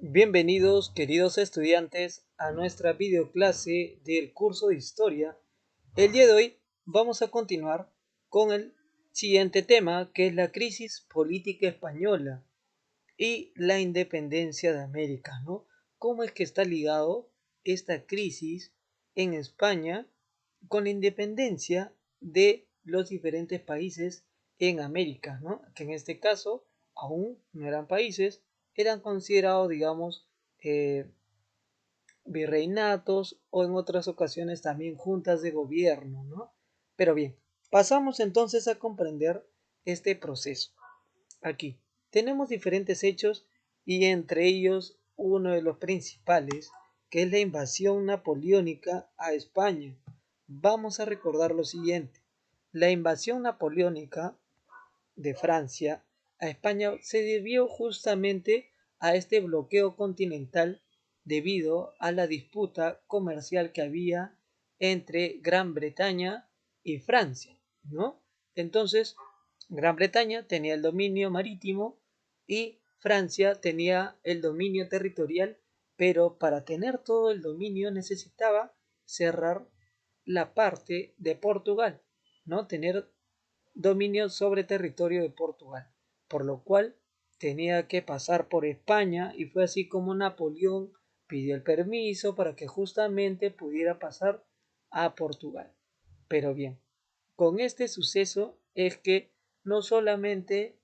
Bienvenidos, queridos estudiantes, a nuestra videoclase del curso de Historia. El día de hoy vamos a continuar con el siguiente tema, que es la crisis política española y la independencia de América, ¿no? ¿Cómo es que está ligado esta crisis en España con la independencia de los diferentes países en América, ¿no? Que en este caso aún no eran países, eran considerados, digamos, eh, virreinatos o en otras ocasiones también juntas de gobierno, ¿no? Pero bien, pasamos entonces a comprender este proceso. Aquí tenemos diferentes hechos y entre ellos uno de los principales, que es la invasión napoleónica a España. Vamos a recordar lo siguiente. La invasión napoleónica de Francia a España se debió justamente a este bloqueo continental debido a la disputa comercial que había entre Gran Bretaña y Francia, ¿no? Entonces, Gran Bretaña tenía el dominio marítimo y Francia tenía el dominio territorial, pero para tener todo el dominio necesitaba cerrar la parte de Portugal, ¿no? Tener dominio sobre territorio de Portugal, por lo cual tenía que pasar por España y fue así como Napoleón pidió el permiso para que justamente pudiera pasar a Portugal. Pero bien, con este suceso es que no solamente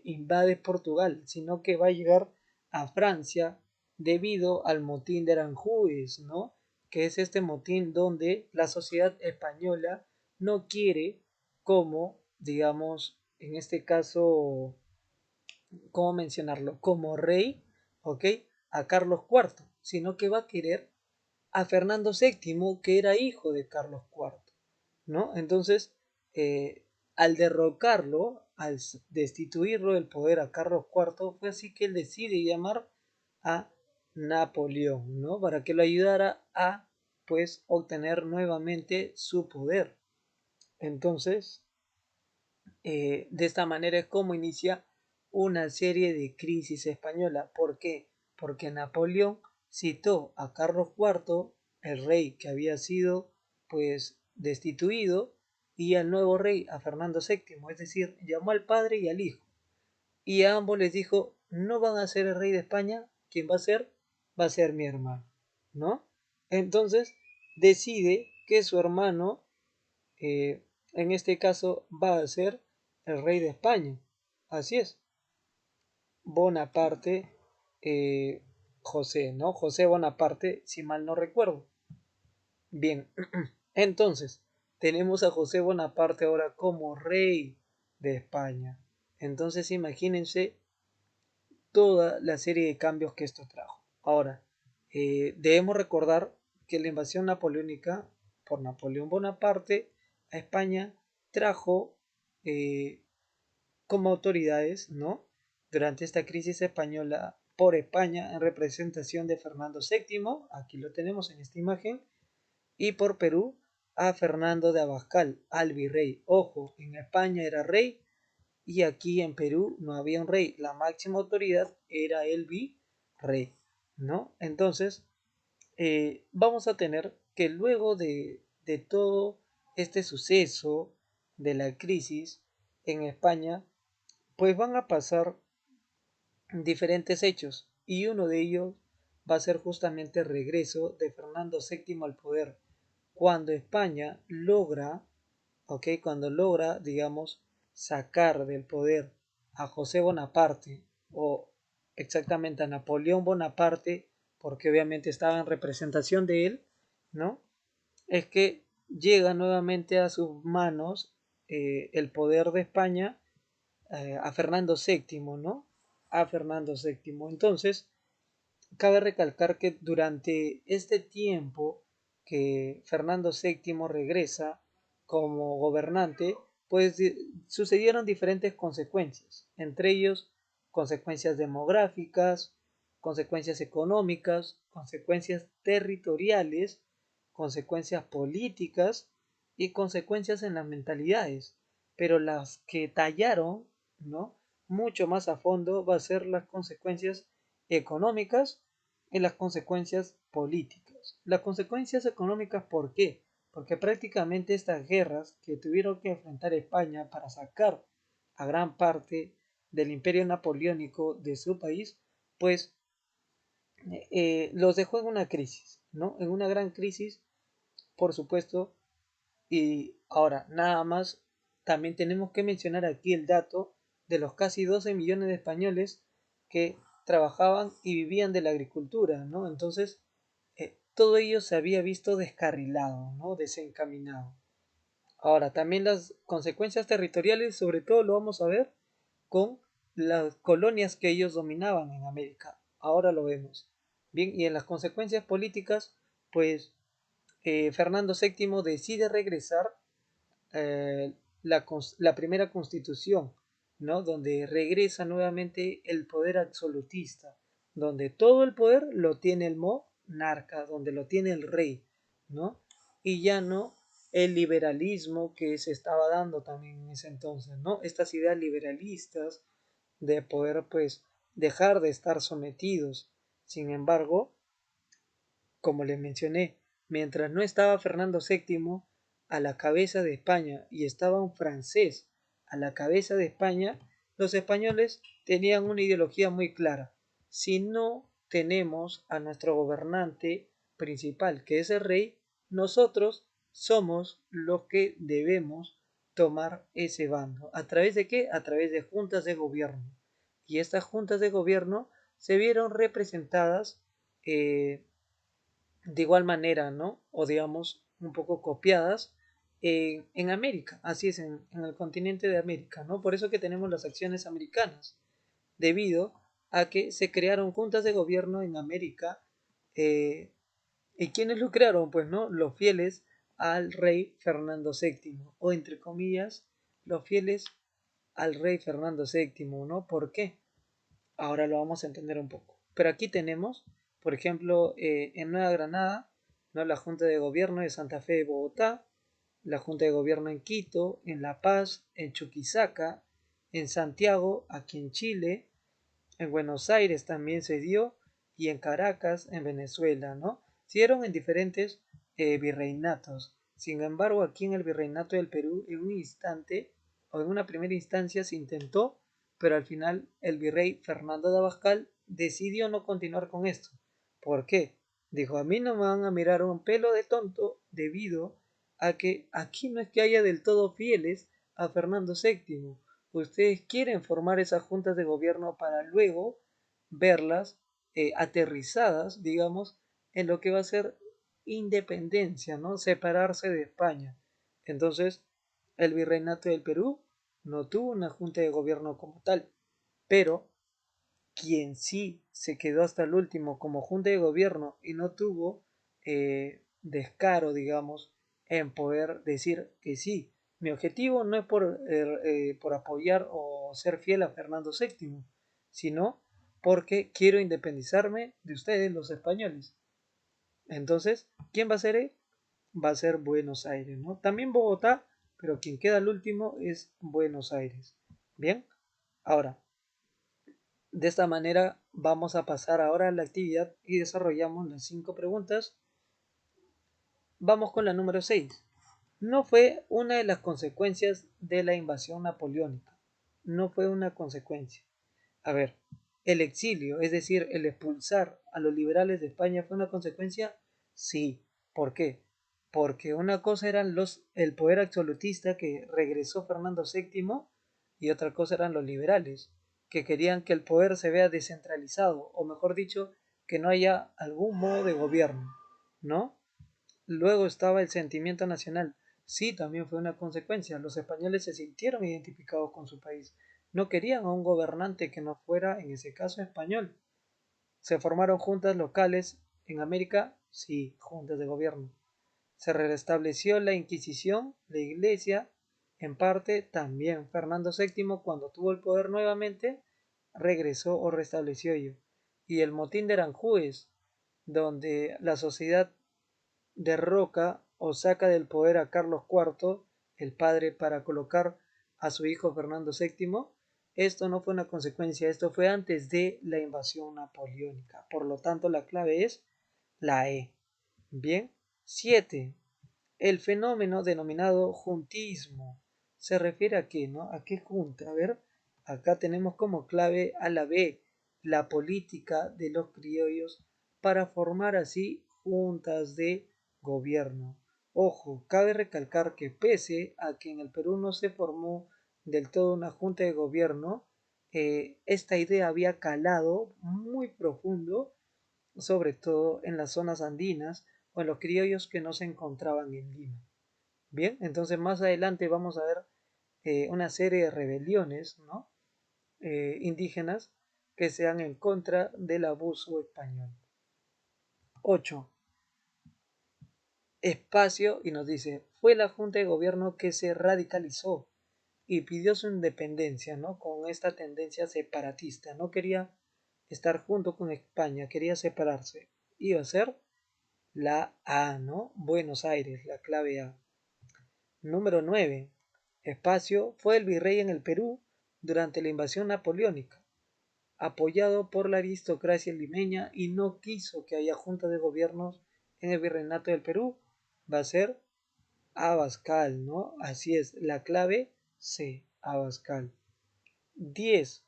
invade Portugal, sino que va a llegar a Francia debido al motín de Aranjuez, ¿no? Que es este motín donde la sociedad española no quiere como, digamos, en este caso, ¿cómo mencionarlo? Como rey, ¿ok? A Carlos IV, sino que va a querer a Fernando VII, que era hijo de Carlos IV, ¿no? Entonces, al derrocarlo, al destituirlo del poder a Carlos IV, fue así que él decide llamar a Napoleón, ¿no? Para que lo ayudara a, pues, obtener nuevamente su poder. Entonces, de esta manera es como inicia una serie de crisis española. ¿Por qué? Porque Napoleón citó a Carlos IV, el rey que había sido pues destituido, y al nuevo rey, a Fernando VII, es decir, llamó al padre y al hijo. Y a ambos les dijo, no van a ser el rey de España, quien va a ser mi hermano, ¿no? Entonces decide que su hermano eh, en este caso va a ser el rey de España. Así es, Bonaparte, José, ¿no? José Bonaparte, si mal no recuerdo. Bien, entonces tenemos a José Bonaparte ahora como rey de España. Entonces imagínense toda la serie de cambios que esto trajo. Ahora, debemos recordar que la invasión napoleónica por Napoleón Bonaparte a España trajo eh, como autoridades, ¿no? Durante esta crisis española por España en representación de Fernando VII, aquí lo tenemos en esta imagen, y por Perú a Fernando de Abascal, al virrey. Ojo, en España era rey y aquí en Perú no había un rey, la máxima autoridad era el virrey, ¿no? Entonces, vamos a tener que luego de todo este suceso de la crisis en España, pues van a pasar diferentes hechos y uno de ellos va a ser justamente el regreso de Fernando VII al poder, cuando España logra, ¿ok? Cuando logra, digamos, sacar del poder a José Bonaparte o exactamente a Napoleón Bonaparte, porque obviamente estaba en representación de él, ¿no? Es que llega nuevamente a sus manos el poder de España a Fernando VII, ¿no? A Fernando VII. Entonces, cabe recalcar que durante este tiempo que Fernando VII regresa como gobernante, pues sucedieron diferentes consecuencias, entre ellos consecuencias demográficas, consecuencias económicas, consecuencias territoriales, consecuencias políticas y consecuencias en las mentalidades. Pero las que tallaron, ¿no? Mucho más a fondo va a ser las consecuencias económicas y las consecuencias políticas. Las consecuencias económicas, ¿por qué? Porque prácticamente estas guerras que tuvieron que enfrentar España para sacar a gran parte del imperio napoleónico de su país, pues los dejó en una crisis, ¿no? En una gran crisis, por supuesto. Y ahora, nada más, también tenemos que mencionar aquí el dato de los casi 12 millones de españoles que trabajaban y vivían de la agricultura, ¿no? Entonces, todo ello se había visto descarrilado, ¿no? Desencaminado. Ahora, también las consecuencias territoriales, sobre todo lo vamos a ver con las colonias que ellos dominaban en América. Ahora lo vemos. Bien, y en las consecuencias políticas, pues Fernando VII decide regresar eh, la primera constitución, ¿no? Donde regresa nuevamente el poder absolutista, donde todo el poder lo tiene el monarca, donde lo tiene el rey, ¿no? Y ya no el liberalismo que se estaba dando también en ese entonces, ¿no? Estas ideas liberalistas de poder, pues, dejar de estar sometidos. Sin embargo, como les mencioné, mientras no estaba Fernando VII a la cabeza de España y estaba un francés a la cabeza de España, los españoles tenían una ideología muy clara. Si no tenemos a nuestro gobernante principal, que es el rey, nosotros somos los que debemos tomar ese bando. ¿A través de qué? A través de juntas de gobierno. Y estas juntas de gobierno se vieron representadas de igual manera, ¿no? O digamos, un poco copiadas en América, así es, en el continente de América, ¿no? Por eso que tenemos las acciones americanas, debido a que se crearon juntas de gobierno en América. ¿Y quiénes lo crearon? Pues, ¿no? Los fieles al rey Fernando VII, o entre comillas, los fieles al rey Fernando VII, ¿no? ¿Por qué? Ahora lo vamos a entender un poco. Pero aquí tenemos, por ejemplo, en Nueva Granada, ¿no? La Junta de Gobierno de Santa Fe de Bogotá, la Junta de Gobierno en Quito, en La Paz, en Chuquisaca, en Santiago, aquí en Chile, en Buenos Aires también se dio, y en Caracas, en Venezuela, ¿no? Se dieron en diferentes virreinatos. Sin embargo, aquí en el virreinato del Perú, en un instante, o en una primera instancia, se intentó, pero al final el virrey Fernando de Abascal decidió no continuar con esto. ¿Por qué? Dijo, a mí no me van a mirar un pelo de tonto debido a que aquí no es que haya del todo fieles a Fernando VII. Ustedes quieren formar esas juntas de gobierno para luego verlas aterrizadas, digamos, en lo que va a ser independencia, ¿no? Separarse de España. Entonces, el virreinato del Perú no tuvo una junta de gobierno como tal, pero quien sí se quedó hasta el último como junta de gobierno y no tuvo descaro, digamos, en poder decir que sí. Mi objetivo no es por apoyar o ser fiel a Fernando VII, sino porque quiero independizarme de ustedes, los españoles. Entonces, ¿quién va a ser él? Va a ser Buenos Aires, ¿no? También Bogotá, pero quien queda al último es Buenos Aires. Bien, ahora, de esta manera vamos a pasar ahora a la actividad y desarrollamos las 5 preguntas. Vamos con la número 6. No fue una de las consecuencias de la invasión napoleónica. No fue una consecuencia. A ver, el exilio, es decir, el expulsar a los liberales de España, ¿fue una consecuencia? Sí. ¿Por qué? Porque una cosa eran el poder absolutista que regresó Fernando VII y otra cosa eran los liberales, que querían que el poder se vea descentralizado, o mejor dicho, que no haya algún modo de gobierno, ¿no? Luego estaba el sentimiento nacional. Sí, también fue una consecuencia. Los españoles se sintieron identificados con su país. No querían a un gobernante que no fuera, en ese caso, español. ¿Se formaron juntas locales en América? Sí, juntas de gobierno. Se restableció la Inquisición, la Iglesia, en parte también. Fernando VII, cuando tuvo el poder nuevamente, regresó o restableció ello. Y el motín de Aranjuez, donde la sociedad derroca o saca del poder a Carlos IV, el padre, para colocar a su hijo Fernando VII, Esto no fue una consecuencia, esto fue antes de la invasión napoleónica. Por lo tanto, la clave es la E. Bien. 7. El fenómeno denominado juntismo. ¿Se refiere a qué, no? ¿A qué junta? A ver, acá tenemos como clave a la B, la política de los criollos para formar así juntas de gobierno. Ojo, cabe recalcar que pese a que en el Perú no se formó del todo una junta de gobierno, esta idea había calado muy profundo, sobre todo en las zonas andinas o en los criollos que no se encontraban en Lima. Bien, entonces más adelante vamos a ver una serie de rebeliones, ¿no? Indígenas que sean en contra del abuso español. 8. Espacio, y nos dice, fue la Junta de Gobierno que se radicalizó y pidió su independencia, ¿no? Con esta tendencia separatista. No quería estar junto con España, quería separarse. Iba a ser la A, ¿no? Buenos Aires, la clave A. Número 9. Espacio fue el virrey en el Perú durante la invasión napoleónica, apoyado por la aristocracia limeña y no quiso que haya junta de gobiernos en el virreinato del Perú. Va a ser Abascal, ¿no? Así es, la clave C, Abascal. 10.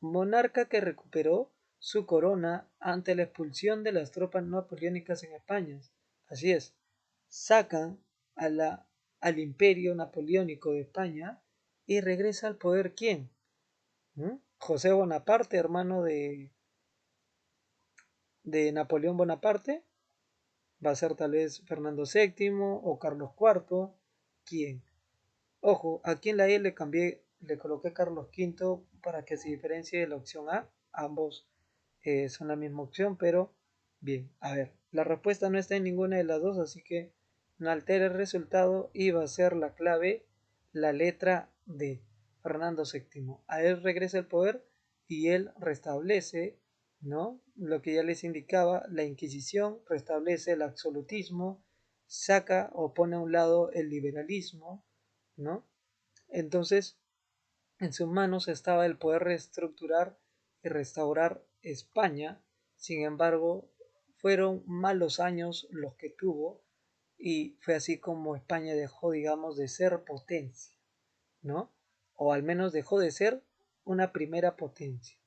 Monarca que recuperó su corona ante la expulsión de las tropas napoleónicas en España. Así es, sacan a al imperio napoleónico de España y regresa al poder ¿quién? José Bonaparte, hermano de Napoleón Bonaparte. Va a ser tal vez Fernando VII o Carlos IV. ¿Quién? Ojo, aquí en la E le cambié, le coloqué Carlos V para que se diferencie de la opción A. Ambos son la misma opción, pero bien, a ver, la respuesta no está en ninguna de las dos, así que no altera el resultado y va a ser la clave, la letra D, Fernando VII. A él regresa el poder y él restablece, ¿no? Lo que ya les indicaba, la Inquisición, restablece el absolutismo, saca o pone a un lado el liberalismo, ¿no? Entonces, en sus manos estaba el poder reestructurar y restaurar España. Sin embargo, fueron malos años los que tuvo y fue así como España dejó, digamos, de ser potencia, ¿no? O al menos dejó de ser una primera potencia.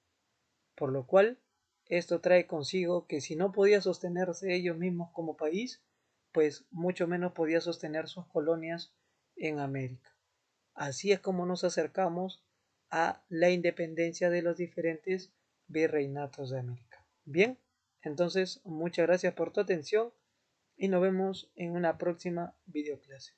Por lo cual, esto trae consigo que si no podía sostenerse ellos mismos como país, pues mucho menos podía sostener sus colonias en América. Así es como nos acercamos a la independencia de los diferentes virreinatos de América. Bien, entonces muchas gracias por tu atención y nos vemos en una próxima videoclase.